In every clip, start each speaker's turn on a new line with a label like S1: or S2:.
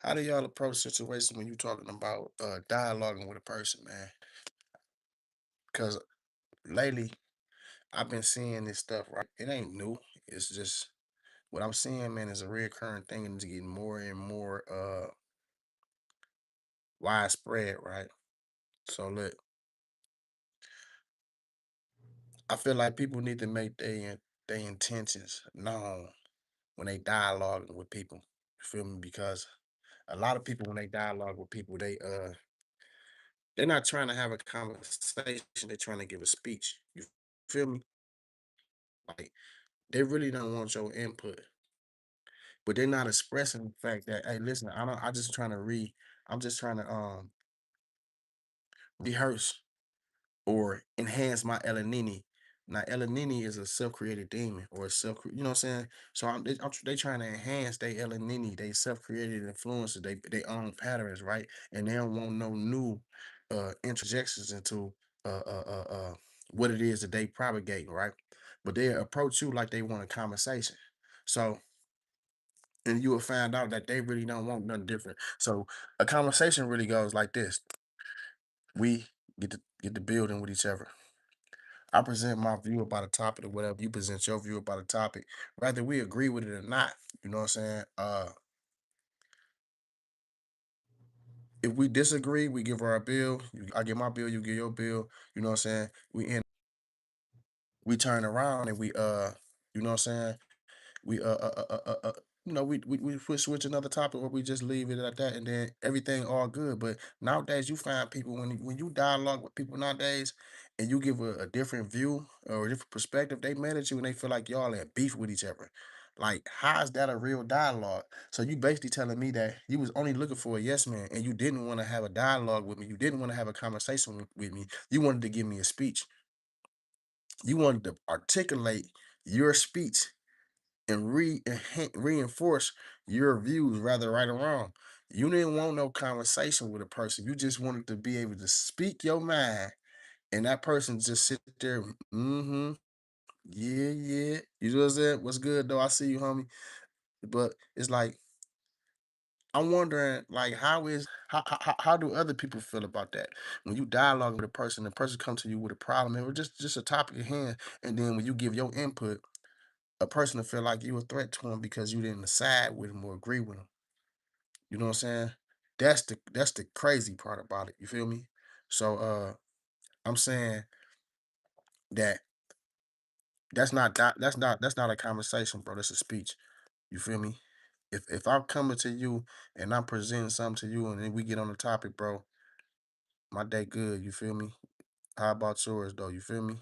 S1: How do y'all approach situations when you talking about dialoguing with a person, man? Because lately I've been seeing this stuff, right? It ain't new. It's just what I'm seeing, man, is a reoccurring thing and it's getting more and more widespread, right? So look, I feel like people need to make their intentions known when they dialoguing with people. You feel me? Because a lot of people when they dialogue with people, they're not trying to have a conversation, they're trying to give a speech. You feel me? Like they really don't want your input, but they're not expressing the fact that, hey, listen, I'm just trying to I'm just trying to rehearse or enhance my Elanini. Now, Elanini is a self-created demon or a you know what I'm saying? So they trying to enhance their Elanini, they self-created influences, they own patterns, right? And they don't want no new interjections into uh uh uh uh what it is that they propagate, right? But they approach you like they want a conversation. So and you will find out that they really don't want nothing different. So a conversation really goes like this: we get to building with each other. I present my view about a topic or whatever. You present your view about a topic, whether we agree with it or not. You know what I'm saying? If we disagree, we give our bill. I give my bill, you give your bill. You know what I'm saying? We turn around and you know what I'm saying? we we switch another topic or we just leave it at that and then everything all good. But nowadays you find people when you dialogue with people nowadays and you give a different view or a different perspective, they mad at you and they feel like y'all at beef with each other. Like, how is that a real dialogue? So you basically telling me that you was only looking for a yes man and you didn't want to have a dialogue with me, you didn't want to have a conversation with me, you wanted to give me a speech, you wanted to articulate your speech and reinforce your views, rather right or wrong. You didn't want no conversation with a person. You just wanted to be able to speak your mind, and that person just sit there. Mm-hmm. Yeah, yeah. You know what I'm saying? What's good though? I see you, homie. But it's like I'm wondering, like, how do other people feel about that when you dialogue with a person, the person comes to you with a problem, or just a topic at hand, and then when you give your input, a person will feel like you a threat to him because you didn't side with him or agree with him. You know what I'm saying? That's the crazy part about it. You feel me? So I'm saying that that's not a conversation, bro. That's a speech. You feel me? If I'm coming to you and I'm presenting something to you and then we get on the topic, bro, my day good. You feel me? How about yours though? You feel me?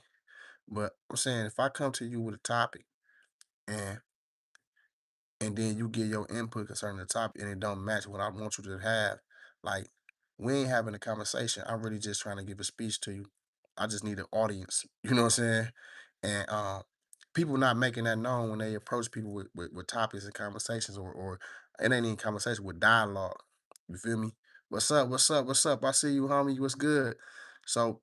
S1: But I'm saying if I come to you with a topic and then you get your input concerning the topic and it don't match what I want you to have, like we ain't having a conversation. I'm really just trying to give a speech to you. I just need an audience. You know what I'm saying? And people not making that known when they approach people with topics and conversations or it ain't even conversation with dialogue. You feel me? What's up? What's up? What's up? I see you, homie. What's good? So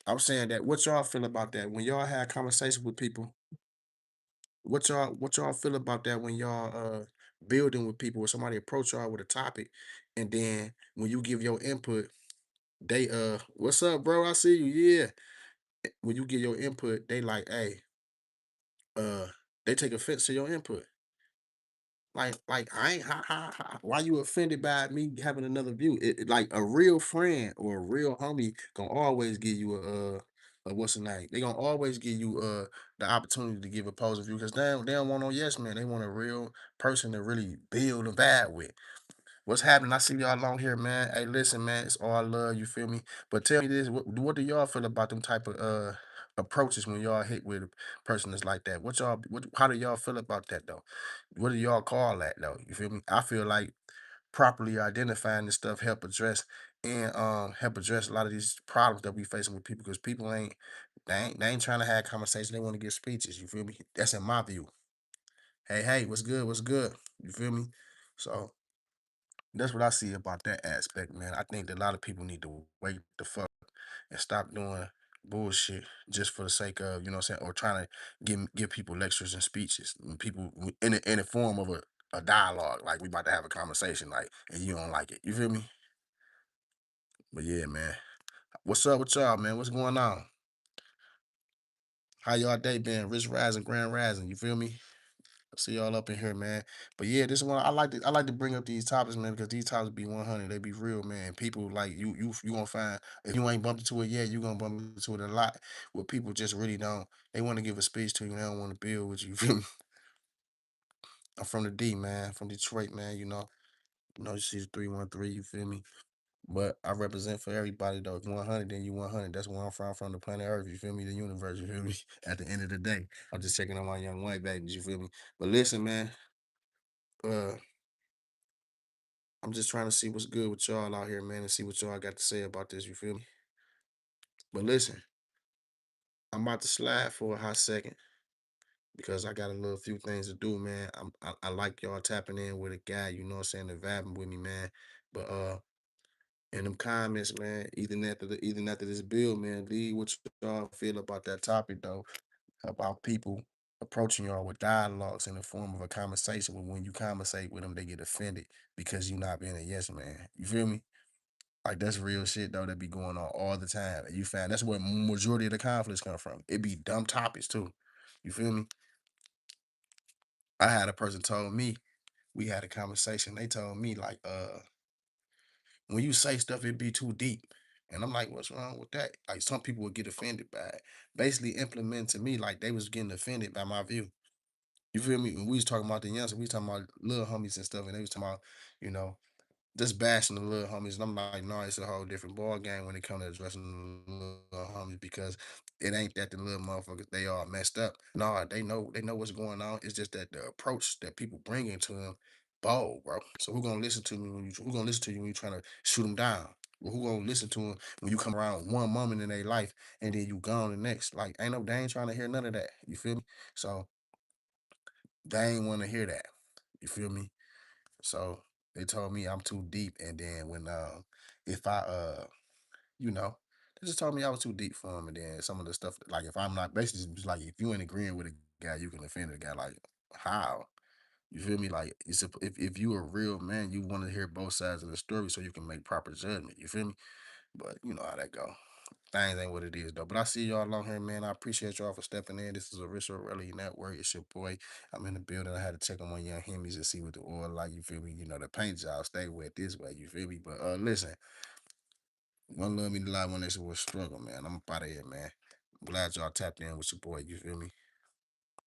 S1: I'm saying that what y'all feel about that when y'all have conversations with people, what y'all feel about that when y'all building with people when somebody approach y'all with a topic and then when you give your input, they what's up, bro? I see you, yeah. When you give your input, they like, hey, uh, they take offense to your input. Like I ain't why you offended by me having another view? Like a real friend or a real homie gonna always give you a what's the name? They gonna always give you the opportunity to give a opposing view because they don't want no yes man. They want a real person to really build and vibe with. What's happening? I see y'all on here, man. Hey, listen, man, it's all love. You feel me? But tell me this: what do y'all feel about them type of approaches when y'all hit with a person that's like that? How do y'all feel about that though? What do y'all call that though? You feel me? I feel like properly identifying this stuff help address a lot of these problems that we facing with people because people ain't trying to have conversation. They want to get speeches. You feel me? That's in my view. Hey, hey, what's good? What's good? You feel me? So that's what I see about that aspect, man. I think that a lot of people need to wake the fuck and stop doing bullshit just for the sake of, you know what I'm saying, or trying to give people lectures and speeches. And people in the form of a a dialogue, like we about to have a conversation, like, and you don't like it. You feel me? But yeah, man. What's up with y'all, man? What's going on? How y'all day been? Rich rising, grand rising. You feel me? See y'all up in here, man. But yeah, this one I like to bring up these topics, man, because these topics be 100. They be real, man. People like you gonna find if you ain't bumped into it yet, you gonna bump into it a lot. Where people just really don't. They want to give a speech to you, they don't want to build with you. You feel me? I'm from the D, man. From Detroit, man. You see the 313. You feel me? But I represent for everybody though. If you 100, then you 100. That's where I'm from the planet Earth. You feel me? The universe. You feel me? At the end of the day, I'm just checking on my young white babies. You feel me? But listen, man. Uh, I'm just trying to see what's good with y'all out here, man, and see what y'all got to say about this. You feel me? But listen, I'm about to slide for a hot second because I got a little few things to do, man. I like y'all tapping in with a guy, you know what I'm saying, and vibing with me, man. But in them comments, man, even after this bill, man, leave what y'all feel about that topic though, about people approaching y'all with dialogues in the form of a conversation. But when you conversate with them, they get offended because you not being a yes man. You feel me? Like that's real shit though that be going on all the time. And you find that's where majority of the conflicts come from. It be dumb topics too. You feel me? I had a person told me we had a conversation. They told me like, when you say stuff, it be too deep. And I'm like, what's wrong with that? Like some people would get offended by it. Basically implementing to me like they was getting offended by my view. You feel me? When we was talking about the youngsters, we was talking about little homies and stuff, and they was talking about, you know, just bashing the little homies. And I'm like, no, it's a whole different ball game when it comes to addressing the little homies because it ain't that the little motherfuckers they all messed up. No, they know what's going on. It's just that the approach that people bring into them bold, bro. So who gonna listen to me when you who gonna listen to you when you trying to shoot them down? Well, who gonna listen to them when you come around one moment in their life and then you gone the next? Like, they ain't trying to hear none of that. You feel me? So they ain't want to hear that. You feel me? So they told me I'm too deep, and then when if I you know they just told me I was too deep for them, and then some of the stuff like if I'm not basically just like if you ain't agreeing with a guy, you can offend a guy. Like how? You feel me? Like if you a real man, you want to hear both sides of the story so you can make proper judgment. You feel me? But you know how that go. Things ain't what it is though. But I see y'all on here, man. I appreciate y'all for stepping in. This is a Rich Rally Network. It's your boy. I'm in the building. I had to check on my young homies and see what the oil like. You feel me? You know the paint job stay wet this way. You feel me? But listen, one love me to lie, one nation will struggle, man. I'm up out of here, man. Glad y'all tapped in with your boy. You feel me?